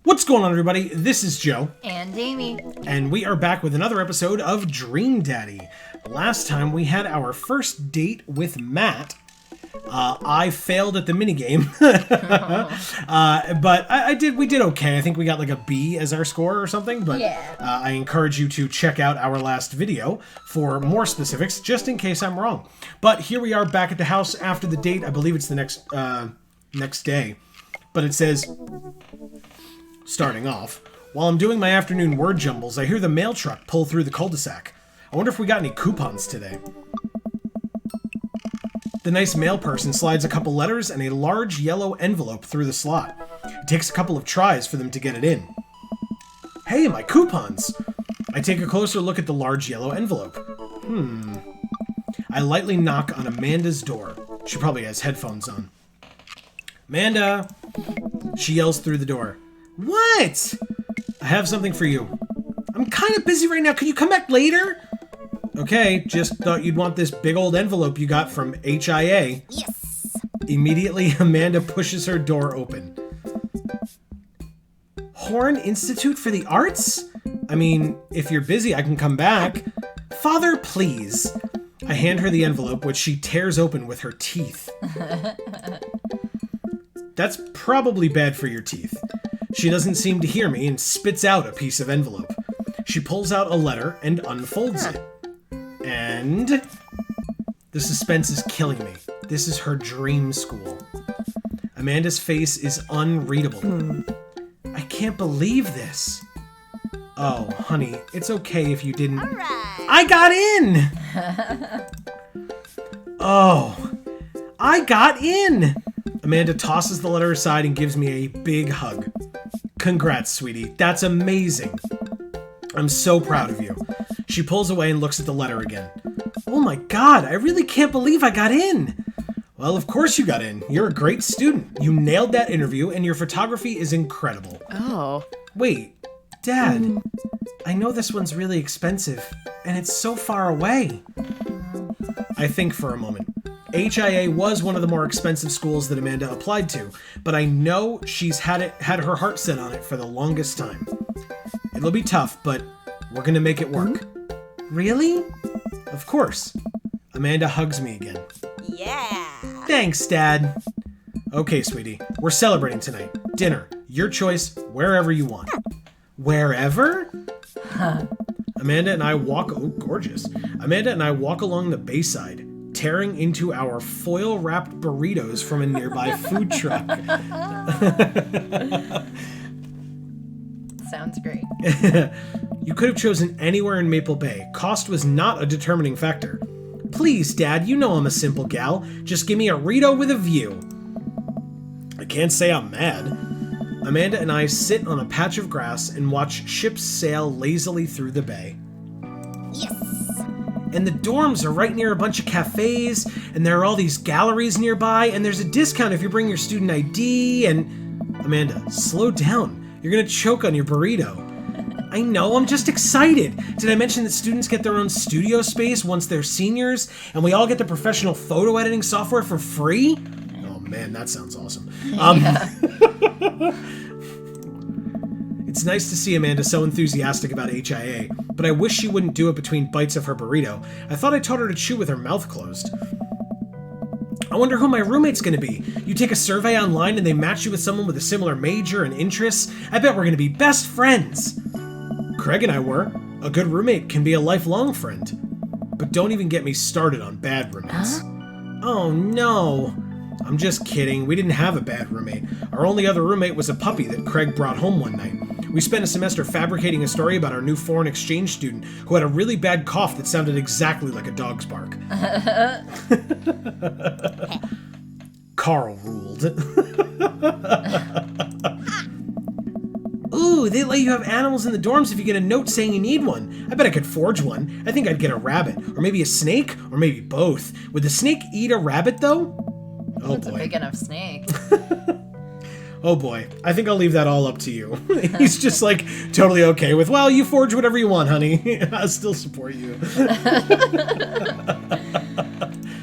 What's going on, everybody? This is Joe. And Amy. And we are back with another episode of Dream Daddy. Last time we had our first date with Matt. I failed at the minigame. But we did okay. I think we got like a B as our score or something. But yeah. I encourage you to check out our last video for more specifics, just in case I'm wrong. But here we are back at the house after the date. I believe it's the next day. But it says... Starting off, while I'm doing my afternoon word jumbles, I hear the mail truck pull through the cul-de-sac. I wonder if we got any coupons today. The nice mail person slides a couple letters and a large yellow envelope through the slot. It takes a couple of tries for them to get it in. Hey, my coupons! I take a closer look at the large yellow envelope. I lightly knock on Amanda's door. She probably has headphones on. Amanda! She yells through the door. What? I have something for you. I'm kind of busy right now. Can you come back later? Okay, just thought you'd want this big old envelope you got from HIA. Yes. Immediately, Amanda pushes her door open. Horn Institute for the Arts? I mean, if you're busy, I can come back. Father, please. I hand her the envelope, which she tears open with her teeth. That's probably bad for your teeth. She doesn't seem to hear me and spits out a piece of envelope. She pulls out a letter and unfolds it. And... the suspense is killing me. This is her dream school. Amanda's face is unreadable. I can't believe this. Oh, honey, it's okay if you didn't... All right. I got in! Oh, I got in! Amanda tosses the letter aside and gives me a big hug. Congrats, sweetie. That's amazing. I'm so proud of you. She pulls away and looks at the letter again. Oh my god, I really can't believe I got in. Well, of course you got in. You're a great student. You nailed that interview and your photography is incredible. Oh. Wait, Dad, I know this one's really expensive and it's so far away. I think for a moment. HIA was one of the more expensive schools that Amanda applied to, but I know she's had her heart set on it for the longest time. It'll be tough, but we're gonna make it work. Really? Of course. Amanda hugs me again. Yeah. Thanks, Dad. Okay, sweetie, we're celebrating tonight. Dinner, your choice, wherever you want. Wherever? Amanda and I walk... Oh, gorgeous. Amanda and I walk along the bayside, tearing into our foil-wrapped burritos from a nearby food truck. Sounds great. You could have chosen anywhere in Maple Bay. Cost was not a determining factor. Please, Dad, you know I'm a simple gal. Just give me a Rito with a view. I can't say I'm mad. Amanda and I sit on a patch of grass and watch ships sail lazily through the bay. Yes. And the dorms are right near a bunch of cafes, and there are all these galleries nearby, and there's a discount if you bring your student ID, and... Amanda, slow down. You're gonna choke on your burrito. I know, I'm just excited. Did I mention that students get their own studio space once they're seniors, and we all get the professional photo editing software for free? Oh man, that sounds awesome. It's nice to see Amanda so enthusiastic about HIA, but I wish she wouldn't do it between bites of her burrito. I thought I taught her to chew with her mouth closed. I wonder who my roommate's gonna be. You take a survey online and they match you with someone with a similar major and interests. I bet we're gonna be best friends. Craig and I were. A good roommate can be a lifelong friend. But don't even get me started on bad roommates. Oh no. I'm just kidding. We didn't have a bad roommate. Our only other roommate was a puppy that Craig brought home one night. We spent a semester fabricating a story about our new foreign exchange student who had a really bad cough that sounded exactly like a dog's bark. Carl ruled. Ooh, they let you have animals in the dorms if you get a note saying you need one. I bet I could forge one. I think I'd get a rabbit, or maybe a snake, or maybe both. Would the snake eat a rabbit, though? Oh, That's boy. a big enough snake. Oh boy, I think I'll leave that all up to you. He's just like totally okay with, well, you forge whatever you want, honey. I'll still support you.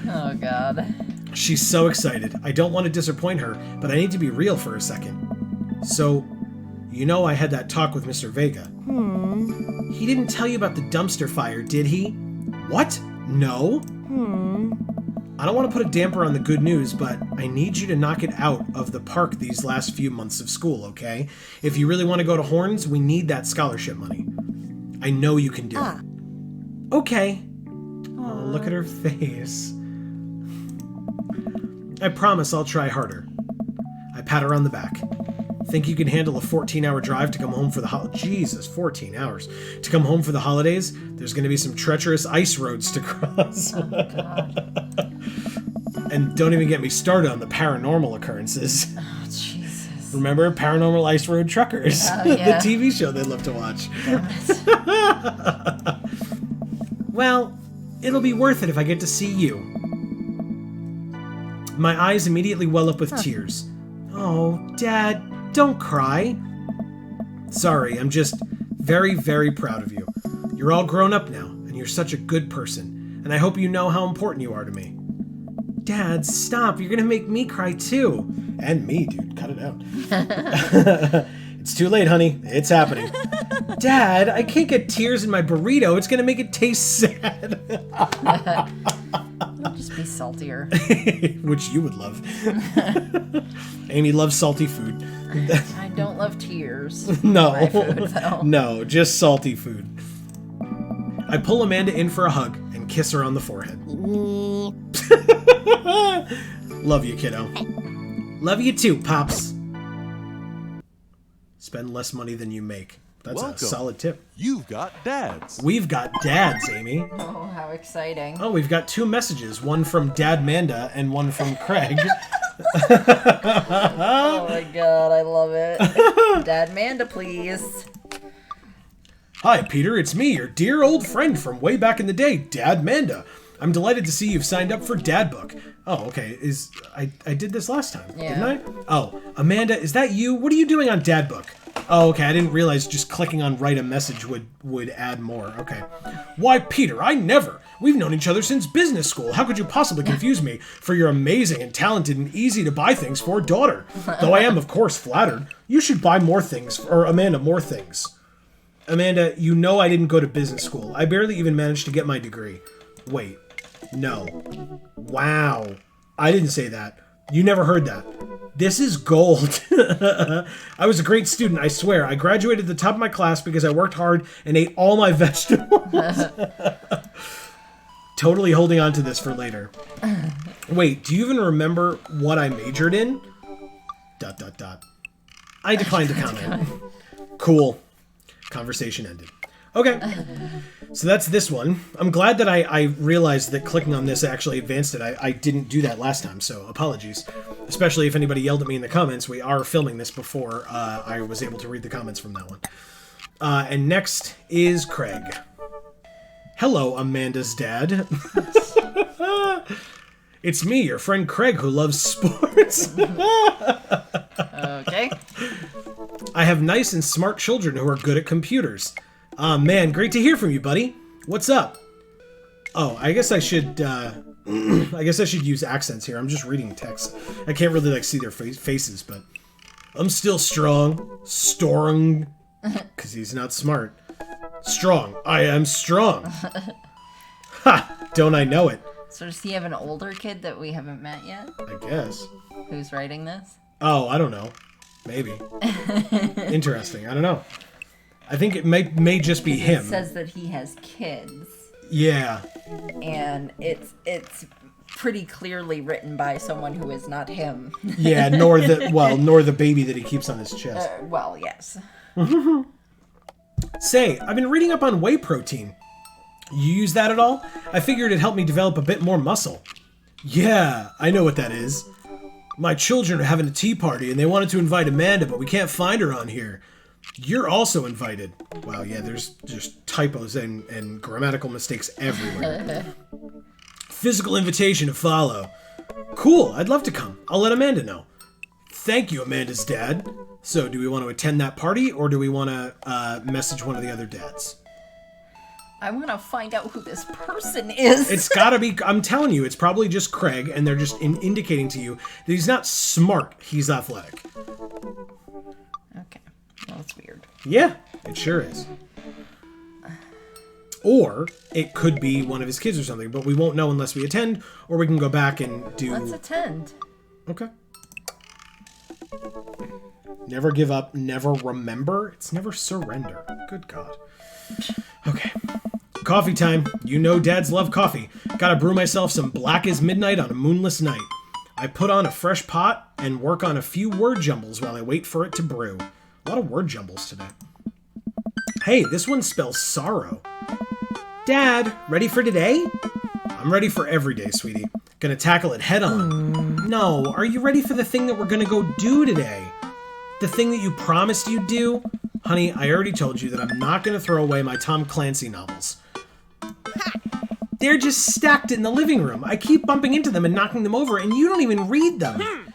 Oh god. She's so excited. I don't want to disappoint her, but I need to be real for a second. So, You know I had that talk with Mr. Vega. He didn't tell you about the dumpster fire, did he? What? No? I don't want to put a damper on the good news, but I need you to knock it out of the park these last few months of school, okay? If you really want to go to Horns, we need that scholarship money. I know you can do it. Okay. Oh, look at her face. I promise I'll try harder. I pat her on the back. Think you can handle a 14-hour drive to come home for the Jesus, 14 hours. To come home for the holidays? There's going to be some treacherous ice roads to cross. Oh, God. And don't even get me started on the paranormal occurrences. Oh, Jesus. Remember Paranormal Ice Road Truckers? Oh, yeah. The TV show they'd love to watch. Damn it. Well, it'll be worth it if I get to see you. My eyes immediately well up with tears. Oh, Dad, don't cry. Sorry, I'm just very, very proud of you. You're all grown up now, and you're such a good person, and I hope you know how important you are to me. Dad, stop. You're gonna make me cry too. And me, dude. Cut it out. It's too late, honey. It's happening. Dad, I can't get tears in my burrito. It's gonna make it taste sad. It'll just be saltier. Which you would love. Amy loves salty food. I don't love tears. No. My food, though. No, just salty food. I pull Amanda in for a hug and kiss her on the forehead. Love you, kiddo. Love you too, Pops. Spend less money than you make. That's a solid tip. You've got dads. We've got dads, Amy. Oh, how exciting. Oh, we've got 2 messages. One from Dadmanda and one from Craig. Oh my God, I love it. Dadmanda, please. Hi, Peter. It's me, your dear old friend from way back in the day, Dadmanda. I'm delighted to see you've signed up for Dadbook. Oh, okay. I did this last time, didn't I? Oh, Amanda, is that you? What are you doing on Dadbook? Oh, okay. I didn't realize just clicking on write a message would add more. Okay. Why, Peter, I never. We've known each other since business school. How could you possibly confuse me for your amazing and talented and easy to buy things for daughter? Though I am, of course, flattered. You should buy more things, or Amanda, more things. Amanda, you know I didn't go to business school. I barely even managed to get my degree. Wait. No. Wow. I didn't say that. You never heard that. This is gold. I was a great student, I swear. I graduated at the top of my class because I worked hard and ate all my vegetables. Totally holding on to this for later. Wait, do you even remember what I majored in? ... I declined to comment. Cool. Conversation ended. Okay. So that's this one. I'm glad that I realized that clicking on this actually advanced it. I didn't do that last time, so apologies. Especially if anybody yelled at me in the comments. We are filming this before I was able to read the comments from that one. And next is Craig. Hello, Amanda's dad. It's me, your friend Craig, who loves sports. Okay. I have nice and smart children who are good at computers. Man, great to hear from you, buddy. What's up? Oh, I guess I should, I guess I should use accents here. I'm just reading text. I can't really, like, see their faces, but... I'm still strong. Because he's not smart. Strong. I am strong. Ha! Don't I know it? So does he have an older kid that we haven't met yet? I guess. Who's writing this? Oh, I don't know. Maybe. Interesting. I don't know. I think it may just be him. It says that he has kids. Yeah. And it's pretty clearly written by someone who is not him. Yeah, nor the baby that he keeps on his chest. Well, yes. Say, I've been reading up on whey protein. You use that at all? I figured it'd help me develop a bit more muscle. Yeah, I know what that is. My children are having a tea party and they wanted to invite Amanda, but we can't find her on here. You're also invited. Wow, yeah, there's just typos and grammatical mistakes everywhere. Physical invitation to follow. Cool, I'd love to come. I'll let Amanda know. Thank you, Amanda's dad. So, do we want to attend that party, or do we want to message one of the other dads? I want to find out who this person is. It's gotta be, I'm telling you, it's probably just Craig, and they're just indicating to you that he's not smart, he's athletic. Okay. Well, Yeah, it sure is. Or it could be one of his kids or something, but we won't know unless we attend, or we can go back and do... Let's attend. Okay. Never give up, never remember. It's never surrender. Good God. Okay. Coffee time. You know dads love coffee. Gotta brew myself some black as midnight on a moonless night. I put on a fresh pot and work on a few word jumbles while I wait for it to brew. A lot of word jumbles today. Hey, this one spells sorrow. Dad, ready for today? I'm ready for every day, sweetie. Gonna tackle it head on. No, are you ready for the thing that we're gonna go do today? The thing that you promised you'd do? Honey, I already told you that I'm not gonna throw away my Tom Clancy novels. They're just stacked in the living room. I keep bumping into them and knocking them over, and you don't even read them.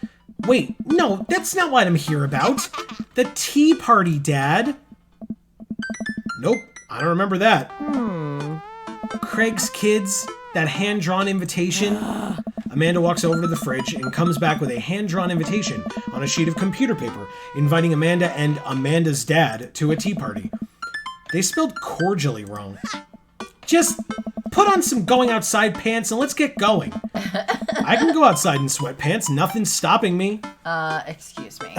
Wait, no, that's not what I'm here about. The tea party, Dad. Nope, I don't remember that. Craig's kids, that hand-drawn invitation. Amanda walks over to the fridge and comes back with a hand-drawn invitation on a sheet of computer paper, inviting Amanda and Amanda's dad to a tea party. They spelled cordially wrong. Just put on some going outside pants and let's get going. I can go outside in sweatpants. Nothing's stopping me. Excuse me.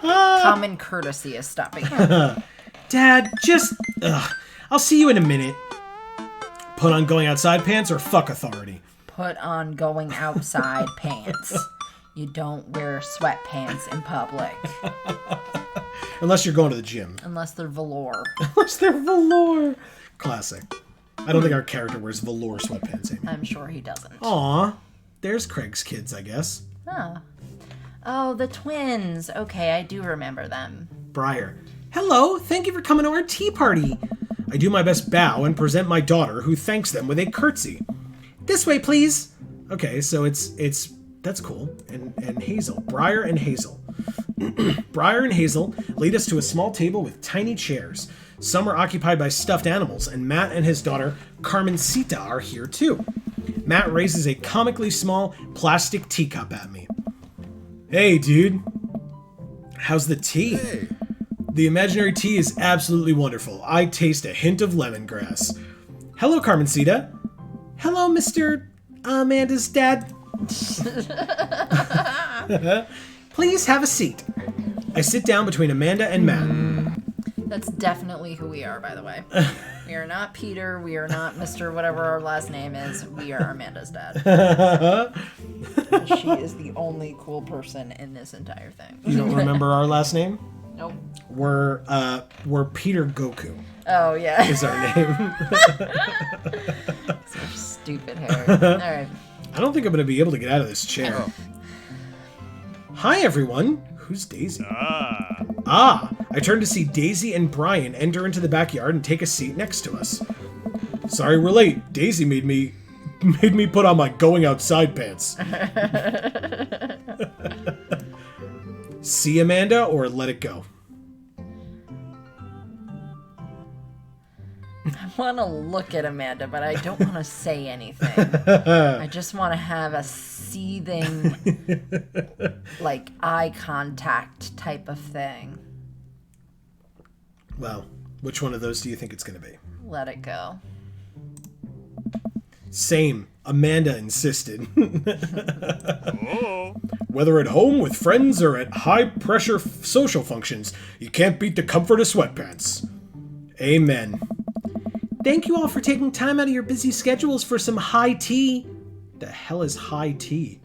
Common courtesy is stopping you. Dad, just... I'll see you in a minute. Put on going outside pants or fuck authority. Put on going outside pants. You don't wear sweatpants in public. Unless you're going to the gym. Unless they're velour. Unless they're velour. Classic. I don't think our character wears velour sweatpants, Amy. I'm sure he doesn't. Aw. There's Craig's kids, I guess. Oh. Oh, the twins. Okay, I do remember them. Briar. Hello, thank you for coming to our tea party. I do my best bow and present my daughter, who thanks them with a curtsy. This way, please. Okay, so it's that's cool. And Hazel. Briar and Hazel. Briar and Hazel lead us to a small table with tiny chairs. Some are occupied by stuffed animals, and Matt and his daughter, Carmencita, are here too. Matt raises a comically small plastic teacup at me. Hey, dude. How's the tea? Hey. The imaginary tea is absolutely wonderful. I taste a hint of lemongrass. Hello, Carmencita. Hello, Mr. Amanda's dad. Please have a seat. I sit down between Amanda and Matt. That's definitely who we are, by the way. We are not Peter. We are not Mr. whatever our last name is. We are Amanda's dad. She is the only cool person in this entire thing. You don't remember our last name? Nope. We're Peter Goku. Oh, yeah. Is our name. Such stupid hair. All right. I don't think I'm going to be able to get out of this chair. Oh. Hi, everyone. Who's Daisy? I turn to see Daisy and Brian enter into the backyard and take a seat next to us. Sorry we're late. Daisy made me put on my going outside pants. See, Amanda, or let it go? I want to look at Amanda, but I don't want to say anything. I just want to have a seething, like, eye contact type of thing. Well, which one of those do you think it's going to be? Let it go. Same. Amanda insisted. Whether at home with friends or at high-pressure social functions, you can't beat the comfort of sweatpants. Amen. Thank you all for taking time out of your busy schedules for some high tea. The hell is high tea?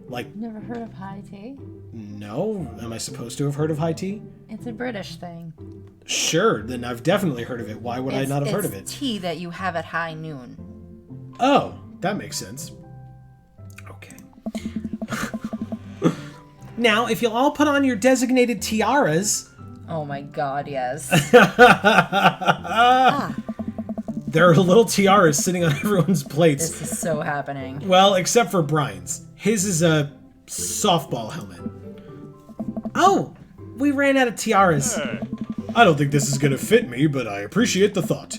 Like, Never heard of high tea? no? Am I supposed to have heard of high tea? It's a British thing. Sure, then I've definitely heard of it. Why would I not have heard of it? It's tea that you have at high noon. Oh, that makes sense. Okay. Now, if you'll all put on your designated tiaras... Oh my god, yes. There are little tiaras sitting on everyone's plates. This is so happening. Well, except for Brian's. His is a softball helmet. Oh, we ran out of tiaras. I don't think this is going to fit me, but I appreciate the thought.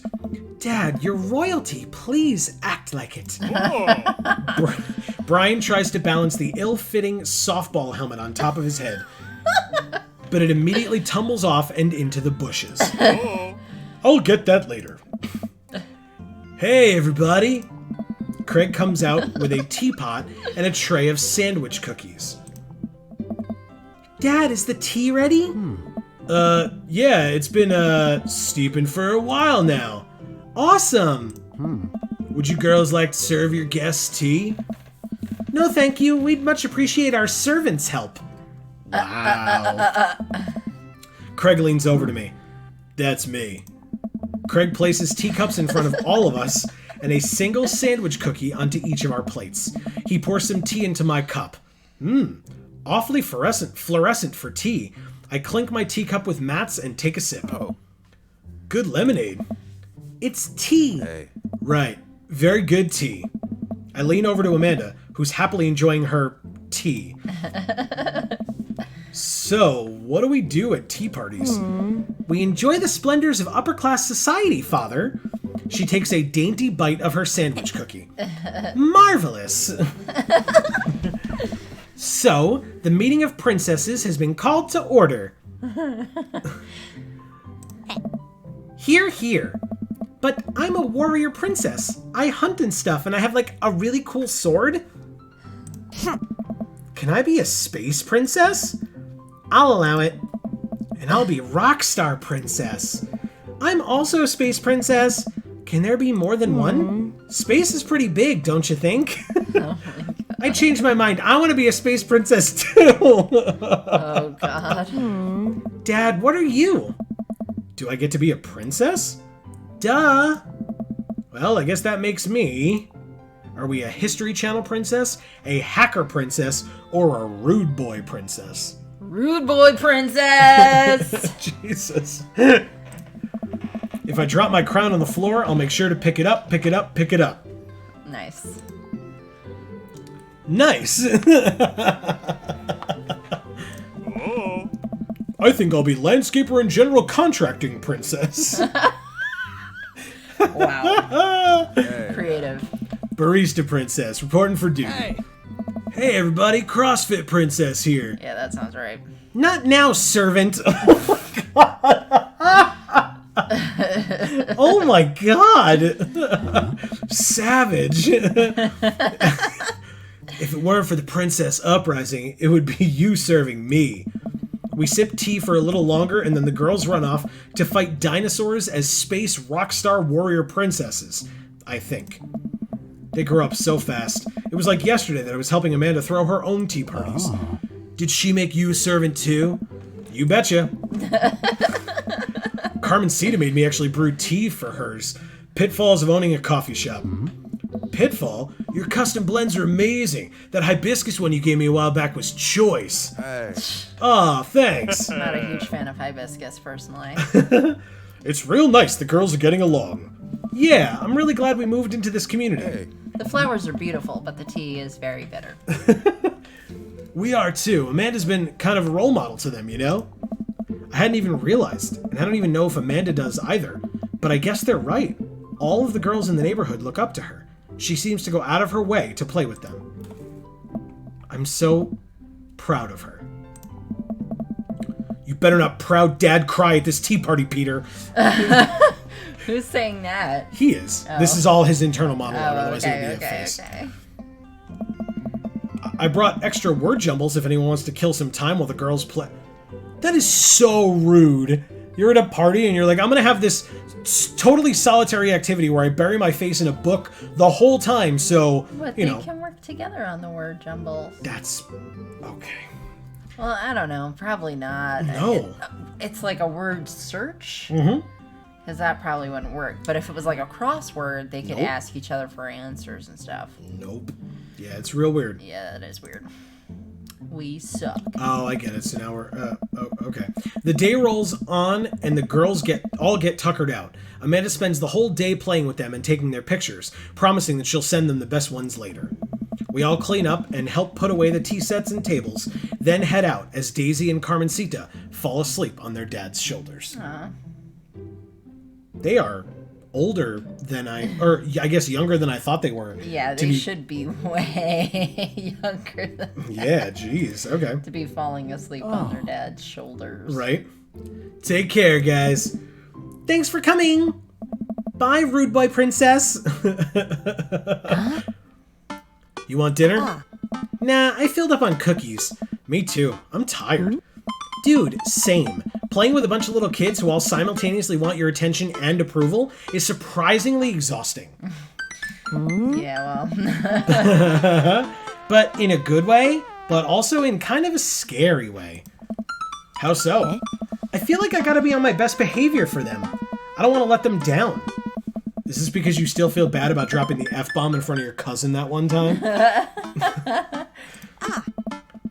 Dad, you're royalty. Please act like it. Brian tries to balance the ill-fitting softball helmet on top of his head. but it immediately tumbles off and into the bushes. I'll get that later. Hey, everybody. Craig comes out with a teapot and a tray of sandwich cookies. Dad, is the tea ready? Yeah, it's been, steeping for a while now. Awesome! Would you girls like to serve your guests tea? No, thank you. We'd much appreciate our servants' help. Wow. Craig leans over to me. That's me. Craig places teacups in front of all of us and a single sandwich cookie onto each of our plates. He pours some tea into my cup. Awfully fluorescent for tea. I clink my teacup with mats and take a sip. Oh. Good lemonade. It's tea. Hey. Right. Very good tea. I lean over to Amanda, who's happily enjoying her tea. So, what do we do at tea parties? We enjoy the splendors of upper-class society, Father. She takes a dainty bite of her sandwich cookie. Marvelous! So, the meeting of princesses has been called to order. Hear, hear. But I'm a warrior princess. I hunt and stuff, and I have, like, a really cool sword. Can I be a space princess? I'll allow it. And I'll be Rockstar Princess. I'm also a space princess. Can there be more than one? Space is pretty big, don't you think? Oh I changed my mind. I want to be a space princess too. Oh, God. Dad, what are you? Do I get to be a princess? Duh. Well, I guess that makes me. Are we a History Channel princess, a hacker princess, or a rude boy princess? Rude boy princess! Jesus. If I drop my crown on the floor, I'll make sure to pick it up, pick it up, pick it up. Nice. Nice. I think I'll be landscaper and general contracting princess. Wow. Hey. Creative. Barista princess, reporting for duty. Hey everybody, CrossFit princess here. Yeah, that sounds right. Not now, servant. Oh my god. Savage. If it weren't for the princess uprising, it would be you serving me. We sip tea for a little longer, and then the girls run off to fight dinosaurs as space rockstar warrior princesses, I think. They grow up so fast. It was like yesterday that I was helping Amanda throw her own tea parties. Oh. Did she make you a servant too? You betcha. Carmencita made me actually brew tea for hers. Pitfalls of owning a coffee shop. Pitfall? Your custom blends are amazing. That hibiscus one you gave me a while back was choice. Hey. Aw, thanks. I'm not a huge fan of hibiscus, personally. It's real nice the girls are getting along. Yeah, I'm really glad we moved into this community. Hey. The flowers are beautiful, but the tea is very bitter. We are too. Amanda's been kind of a role model to them, you know? I hadn't even realized, and I don't even know if Amanda does either. But I guess they're right. All of the girls in the neighborhood look up to her. She seems to go out of her way to play with them. I'm so proud of her. You better not proud dad cry at this tea party, Peter. Who's saying that? He is. Oh. This is all his internal monologue, Oh, otherwise it would be a okay. face. I brought extra word jumbles if anyone wants to kill some time while the girls play. That is so rude. You're at a party and you're like, I'm gonna have this totally solitary activity where I bury my face in a book the whole time, so, But you they know. can work together on the word jumbles. That's... okay. Well, I don't know. Probably not. No. It's like a word search. Mm-hmm. Because that probably wouldn't work. But if it was like a crossword, they could Nope. ask each other for answers and stuff. Nope. Yeah, it's real weird. Yeah, that is weird. We suck. Oh, I get it. So now we're... okay. The day rolls on, and the girls all get tuckered out. Amanda spends the whole day playing with them and taking their pictures, promising that she'll send them the best ones later. We all clean up and help put away the tea sets and tables, then head out as Daisy and Carmencita fall asleep on their dad's shoulders. Aw. They are older than or I guess younger than I thought they were. Yeah, they should be way younger than that. Yeah, geez. Okay. To be falling asleep on their dad's shoulders. Right. Take care, guys. Thanks for coming. Bye, rude boy princess. You want dinner? Nah, I filled up on cookies. Me too. I'm tired. Dude, same. Playing with a bunch of little kids who all simultaneously want your attention and approval is surprisingly exhausting. Yeah, well. But in a good way, but also in kind of a scary way. How so? I feel like I gotta be on my best behavior for them. I don't want to let them down. Is this because you still feel bad about dropping the F-bomb in front of your cousin that one time?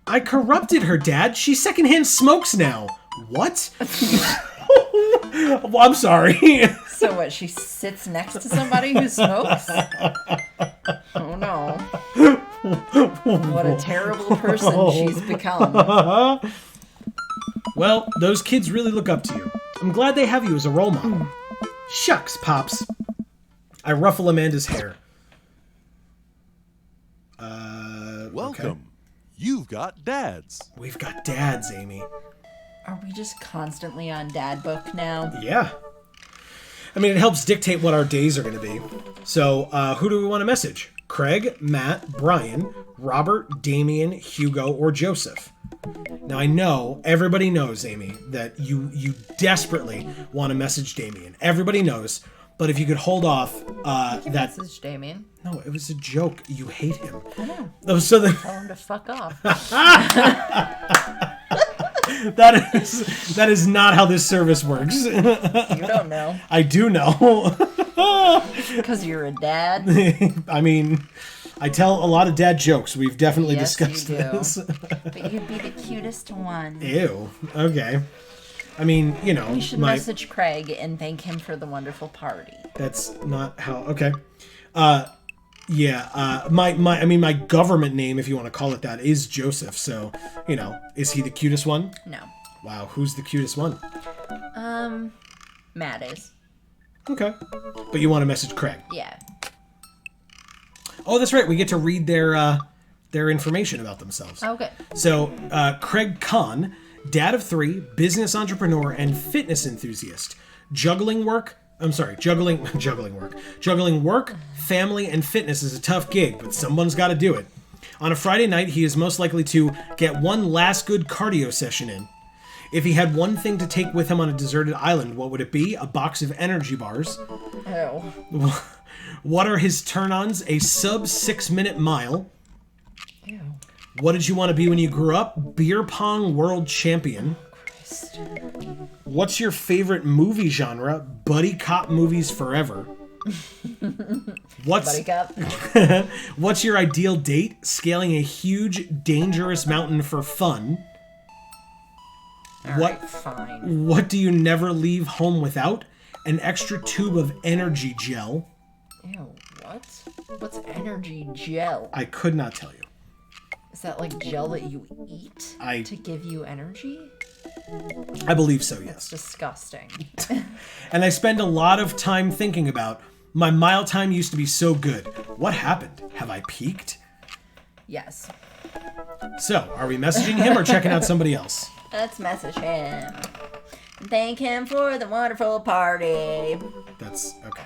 I corrupted her, Dad. She secondhand smokes now. What? Well, I'm sorry. So what, she sits next to somebody who smokes? Oh no. What a terrible person she's become. Well, those kids really look up to you. I'm glad they have you as a role model. Shucks, Pops. I ruffle Amanda's hair. Welcome. Okay. You've got dads. We've got dads, Amy. Are we just constantly on Dadbook now? Yeah. I mean, it helps dictate what our days are going to be. So, who do we want to message? Craig, Matt, Brian, Robert, Damien, Hugo, or Joseph? Now, I know, everybody knows, Amy, that you desperately want to message Damien. Everybody knows. But if you could hold off, Message Damien. No, it was a joke. You hate him. I know. Oh, so Tell him to fuck off. that is not how this service works. You don't know. I do know. Because you're a dad. I mean, I tell a lot of dad jokes. We've definitely Yes, discussed you do. this. But you'd be the cutest one. Ew. Okay. I mean, you know, You should message Craig and thank him for the wonderful party. That's not how. Okay. Yeah. My government name, if you want to call it that, is Joseph. So, you know, is he the cutest one? No. Wow. Who's the cutest one? Matt is. Okay. But you want to message Craig? Yeah. Oh, that's right. We get to read their information about themselves. Okay. So, Craig Kahn, dad of 3, business entrepreneur, and fitness enthusiast. Juggling work, family, and fitness is a tough gig, but someone's got to do it. On a Friday night, he is most likely to get one last good cardio session in. If he had one thing to take with him on a deserted island, what would it be? A box of energy bars. Ew. What are his turn-ons? A sub 6-minute mile. Ew. What did you want to be when you grew up? Beer pong world champion. Christ. What's your favorite movie genre? Buddy cop movies forever. Buddy cop. What's your ideal date? Scaling a huge, dangerous mountain for fun. Alright, fine. What do you never leave home without? An extra tube of energy gel. Ew, what? What's energy gel? I could not tell you. Is that like gel that you eat to give you energy? I believe so, yes. Disgusting. And I spend a lot of time thinking about, my mile time used to be so good. What happened? Have I peaked? Yes. So, are we messaging him or checking out somebody else? Let's message him. Thank him for the wonderful party. That's okay.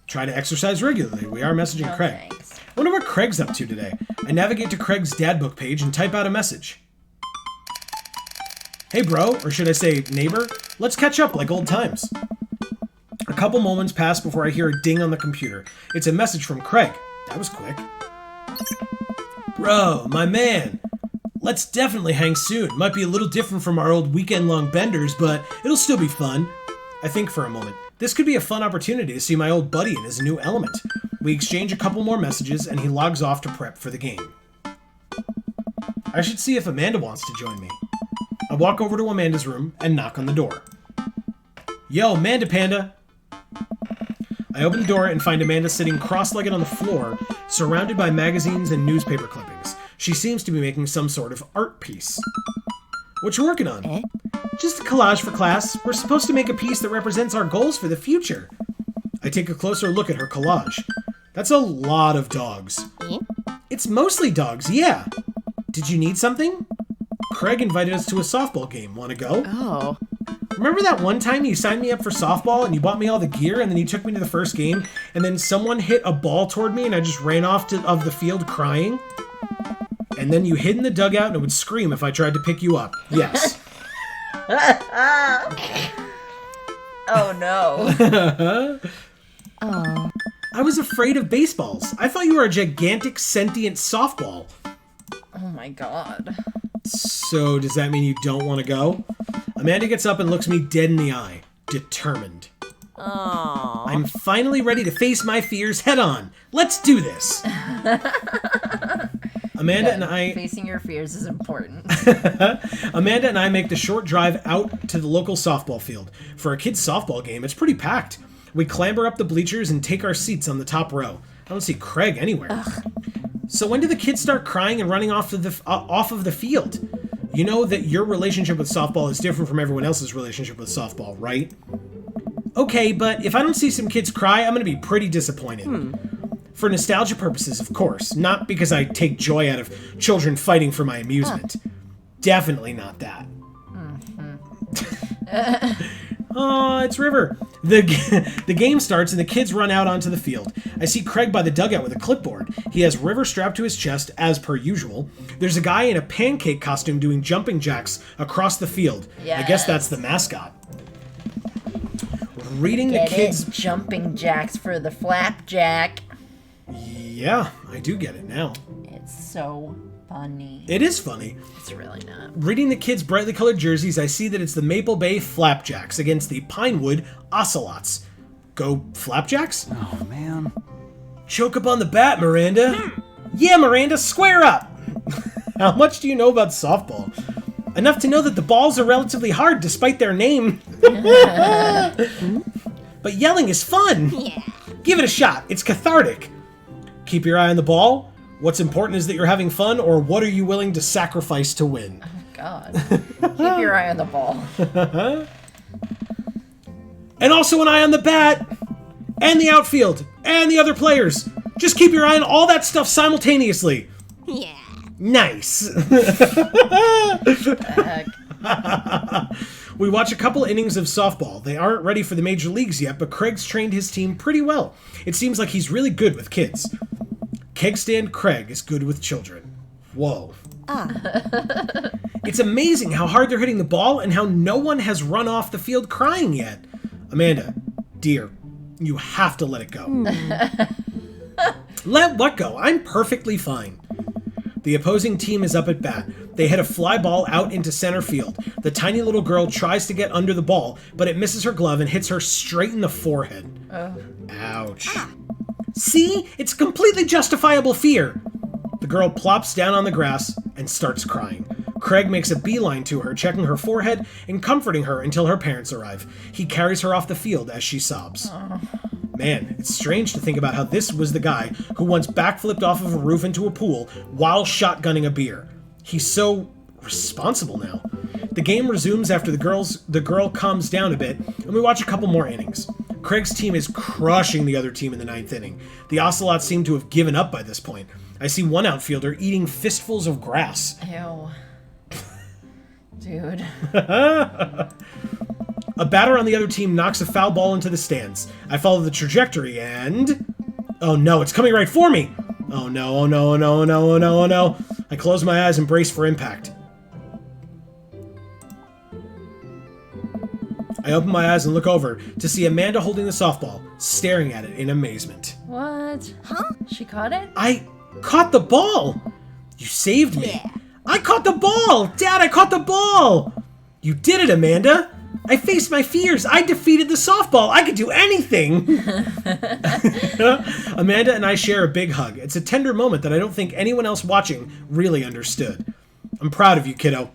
Try to exercise regularly. We are messaging No, Craig. thanks. Wonder what Craig's up to today. I navigate to Craig's Dadbook page and type out a message. Hey bro, or should I say neighbor? Let's catch up like old times. A couple moments pass before I hear a ding on the computer. It's a message from Craig. That was quick. Bro, my man. Let's definitely hang soon. Might be a little different from our old weekend-long benders, but it'll still be fun. I think for a moment. This could be a fun opportunity to see my old buddy in his new element. We exchange a couple more messages, and he logs off to prep for the game. I should see if Amanda wants to join me. I walk over to Amanda's room and knock on the door. Yo, Amanda Panda! I open the door and find Amanda sitting cross-legged on the floor, surrounded by magazines and newspaper clippings. She seems to be making some sort of art piece. What you working on? Just a collage for class. We're supposed to make a piece that represents our goals for the future. I take a closer look at her collage. That's a lot of dogs. It's mostly dogs, yeah. Did you need something? Craig invited us to a softball game. Want to go? Oh. Remember that one time you signed me up for softball and you bought me all the gear and then you took me to the first game and then someone hit a ball toward me and I just ran off of the field crying? And then you hid in the dugout and would scream if I tried to pick you up. Yes. Oh, no. Oh. I was afraid of baseballs. I thought you were a gigantic sentient softball. Oh, my God. So does that mean you don't want to go? Amanda gets up and looks me dead in the eye. Determined. Oh. I'm finally ready to face my fears head on. Let's do this. Amanda and I... Facing your fears is important. Amanda and I make the short drive out to the local softball field. For a kid's softball game, it's pretty packed. We clamber up the bleachers and take our seats on the top row. I don't see Craig anywhere. Ugh. So when do the kids start crying and running off of the field? You know that your relationship with softball is different from everyone else's relationship with softball, right? Okay, but if I don't see some kids cry, I'm going to be pretty disappointed. For nostalgia purposes, of course. Not because I take joy out of children fighting for my amusement. Definitely not that. Oh, it's River. The game starts and the kids run out onto the field. I see Craig by the dugout with a clipboard. He has River strapped to his chest, as per usual. There's a guy in a pancake costume doing jumping jacks across the field. Yes. I guess that's the mascot. Reading Get the kids... it? Jumping jacks for the flapjack. Yeah, I do get it now. It's so funny. It is funny. It's really not. Reading the kids' brightly colored jerseys, I see that it's the Maple Bay Flapjacks against the Pinewood Ocelots. Go Flapjacks? Oh, man. Choke up on the bat, Miranda. Yeah, Miranda, square up. How much do you know about softball? Enough to know that the balls are relatively hard despite their name. But yelling is fun. Yeah. Give it a shot. It's cathartic. Keep your eye on the ball. What's important is that you're having fun, or what are you willing to sacrifice to win? Oh, God. Keep your eye on the ball. And also an eye on the bat, and the outfield, and the other players. Just keep your eye on all that stuff simultaneously. Yeah. Nice. Heck. We watch a couple innings of softball. They aren't ready for the major leagues yet, but Craig's trained his team pretty well. It seems like he's really good with kids. Keg stand Craig is good with children. Whoa. It's amazing how hard they're hitting the ball and how no one has run off the field crying yet. Amanda, dear, you have to let it go. Let what go? I'm perfectly fine. The opposing team is up at bat. They hit a fly ball out into center field. The tiny little girl tries to get under the ball, but it misses her glove and hits her straight in the forehead. Ouch. See? It's completely justifiable fear. The girl plops down on the grass and starts crying. Craig makes a beeline to her, checking her forehead and comforting her until her parents arrive. He carries her off the field as she sobs. Man, it's strange to think about how this was the guy who once backflipped off of a roof into a pool while shotgunning a beer. He's so responsible now. The game resumes after the girl calms down a bit, and we watch a couple more innings. Craig's team is crushing the other team in the ninth inning. The Ocelots seem to have given up by this point. I see one outfielder eating fistfuls of grass. Ew. Dude. A batter on the other team knocks a foul ball into the stands. I follow the trajectory and... Oh no, it's coming right for me! Oh no, oh no, oh no, oh no, oh no, oh no. I close my eyes and brace for impact. I open my eyes and look over to see Amanda holding the softball, staring at it in amazement. What? Huh? She caught it? I caught the ball! You saved me! Yeah. I caught the ball! Dad, I caught the ball! You did it, Amanda! I faced my fears! I defeated the softball! I could do anything! Amanda and I share a big hug. It's a tender moment that I don't think anyone else watching really understood. I'm proud of you, kiddo.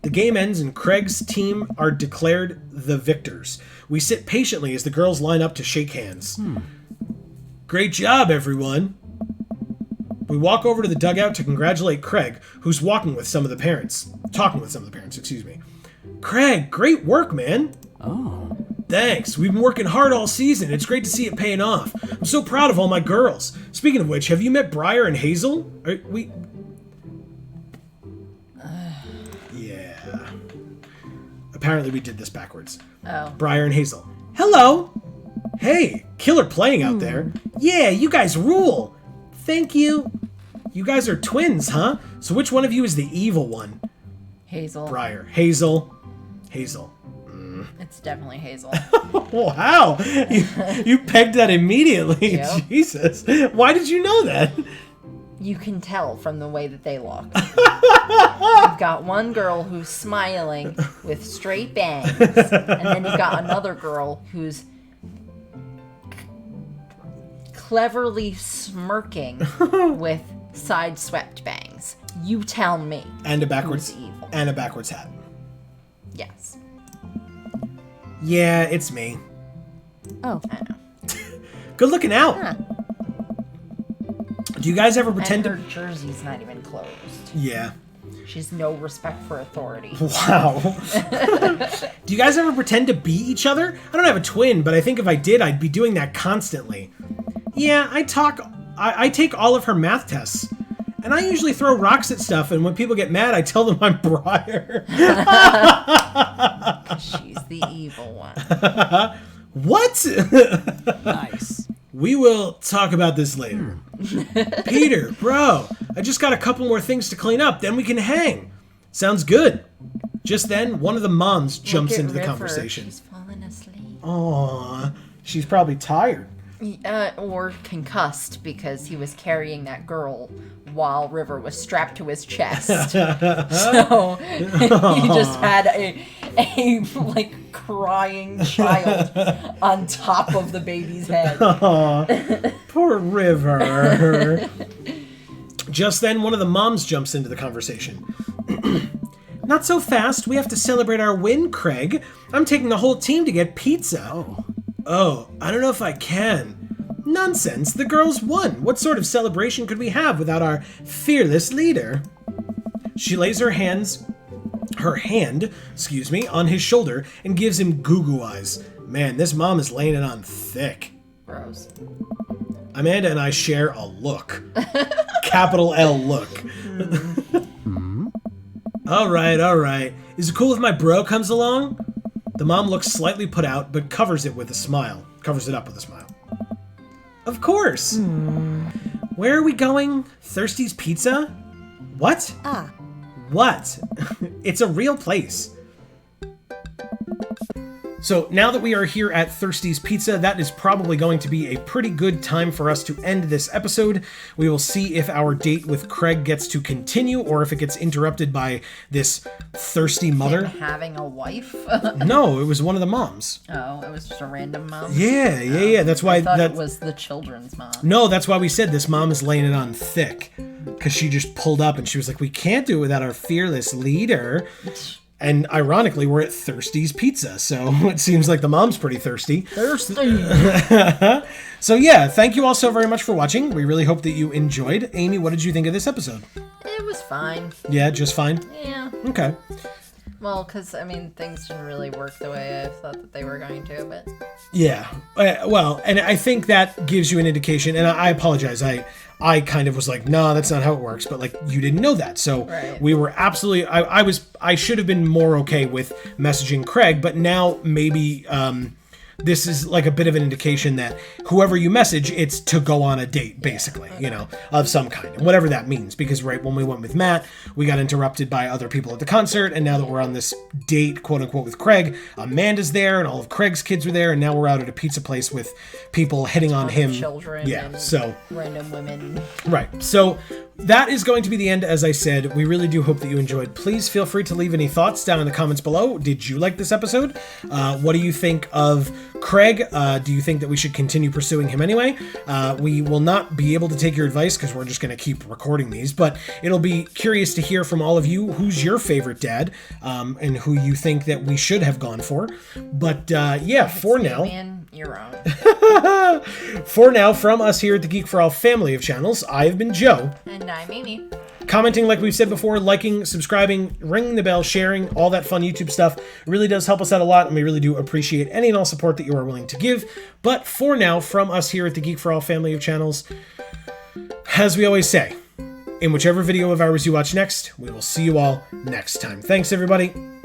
The game ends and Craig's team are declared the victors. We sit patiently as the girls line up to shake hands. Great job, everyone! We walk over to the dugout to congratulate Craig, who's talking with some of the parents, excuse me. Craig, great work, man! Oh. Thanks. We've been working hard all season. It's great to see it paying off. I'm so proud of all my girls. Speaking of which, have you met Briar and Hazel? Yeah. Apparently we did this backwards. Oh. Briar and Hazel. Hello. Hey, killer playing out there. Yeah, you guys rule. Thank you. You guys are twins, huh? So which one of you is the evil one? Hazel. Briar. Hazel. Hazel. It's definitely Hazel. Wow. You pegged that immediately. Yep. Jesus. Why did you know that? You can tell from the way that they look. You've got one girl who's smiling with straight bangs, and then you've got another girl who's cleverly smirking with side-swept bangs. You tell me. And a backwards who's evil. and a backwards hat. Yes. Yeah, it's me. Oh. I know. Good looking out. Huh. Do you guys ever pretend And her to? jersey's not even closed. Yeah. She's no respect for authority. Wow. Do you guys ever pretend to be each other? I don't have a twin, but I think if I did, I'd be doing that constantly. Yeah, I take all of her math tests. And I usually throw rocks at stuff, and when people get mad, I tell them I'm Briar. She's the evil one. What? Nice. We will talk about this later. Peter, bro, I just got a couple more things to clean up, then we can hang. Sounds good. Just then, one of the moms jumps Look at into the River. conversation. She's fallen asleep. Aww, she's probably tired. Or concussed because he was carrying that girl while River was strapped to his chest. So he just had a like crying child on top of the baby's head. Poor River. Just then, one of the moms jumps into the conversation. Not so fast. We have to celebrate our win, Craig. I'm taking the whole team to get pizza. Oh, I don't know if I can. Nonsense. The girls won. What sort of celebration could we have without our fearless leader? She lays her hand, on his shoulder and gives him goo-goo eyes. Man, this mom is laying it on thick. Gross. Amanda and I share a look. Capital L look. All right. Is it cool if my bro comes along? The mom looks slightly put out, but covers it up with a smile. Of course. Where are we going? Thirsty's Pizza? What? Ah. What? It's a real place. So now that we are here at Thirsty's Pizza, that is probably going to be a pretty good time for us to end this episode. We will see if our date with Craig gets to continue or if it gets interrupted by this thirsty mother. Having a wife? No, it was one of the moms. Oh, it was just a random mom? Yeah. That's why I thought it was the children's mom. No, that's why we said this mom is laying it on thick. Because she just pulled up and she was like, we can't do it without our fearless leader. And ironically, we're at Thirsty's Pizza, so it seems like the mom's pretty thirsty. Thirsty! So yeah, thank you all so very much for watching. We really hope that you enjoyed. Amy, what did you think of this episode? It was fine. Yeah, just fine? Yeah. Okay. Well, because, I mean, things didn't really work the way I thought that they were going to, but... Yeah. Well, and I think that gives you an indication, and I apologize, I kind of was like, no, that's not how it works, but like you didn't know that. So Right. We were absolutely, I should have been more okay with messaging Craig, but now maybe this is like a bit of an indication that whoever you message, it's to go on a date, basically, of some kind, and whatever that means. Because right when we went with Matt, we got interrupted by other people at the concert, and now that we're on this date, quote unquote, with Craig, Amanda's there, and all of Craig's kids were there, and now we're out at a pizza place with people hitting on him. Children and so random women. Right. So that is going to be the end, as I said. We really do hope that you enjoyed. Please feel free to leave any thoughts down in the comments below. Did you like this episode? What do you think of Craig? Do you think that we should continue pursuing him anyway? We will not be able to take your advice because we're just going to keep recording these, but it'll be curious to hear from all of you who's your favorite dad and who you think that we should have gone for. But yeah, for now... Man, Your own. For now, from us here at the Geek for All family of channels, I have been Joe. And I'm Amy. Commenting, like we've said before, liking, subscribing, ringing the bell, sharing, all that fun YouTube stuff really does help us out a lot, and we really do appreciate any and all support that you are willing to give. But for now, from us here at the Geek for All family of channels, as we always say, in whichever video of ours you watch next, we will see you all next time. Thanks, everybody.